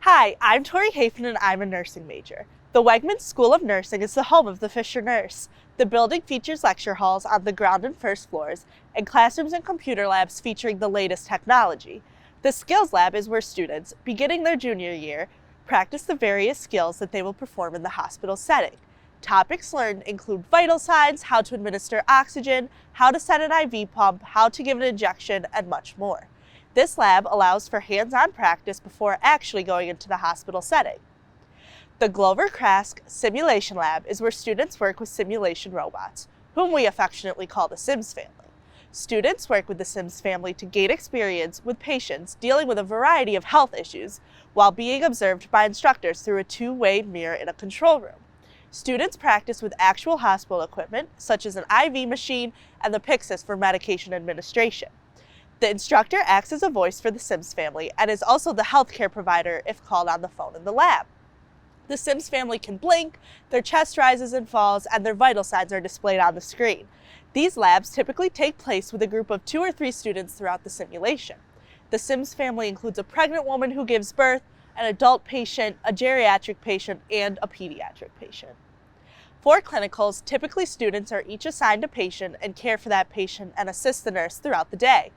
Hi, I'm Tori Hafen and I'm a nursing major. The Wegmans School of Nursing is the home of the Fisher Nurse. The building features lecture halls on the ground and first floors, and classrooms and computer labs featuring the latest technology. The Skills Lab is where students, beginning their junior year, practice the various skills that they will perform in the hospital setting. Topics learned include vital signs, how to administer oxygen, how to set an IV pump, how to give an injection, and much more. This lab allows for hands-on practice before actually going into the hospital setting. The Glover Krask Simulation Lab is where students work with simulation robots, whom we affectionately call the Sims family. Students work with the Sims family to gain experience with patients dealing with a variety of health issues while being observed by instructors through a two-way mirror in a control room. Students practice with actual hospital equipment, such as an IV machine and the Pyxis for medication administration. The instructor acts as a voice for the Sims family and is also the healthcare provider if called on the phone in the lab. The Sims family can blink, their chest rises and falls, and their vital signs are displayed on the screen. These labs typically take place with a group of 2 or 3 students throughout the simulation. The Sims family includes a pregnant woman who gives birth, an adult patient, a geriatric patient, and a pediatric patient. For clinicals, typically students are each assigned a patient and care for that patient and assist the nurse throughout the day.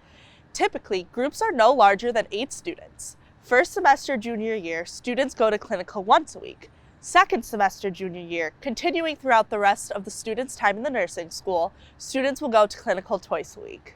Typically, groups are no larger than 8 students. First semester junior year, students go to clinical once a week. Second semester junior year, continuing throughout the rest of the students' time in the nursing school, students will go to clinical twice a week.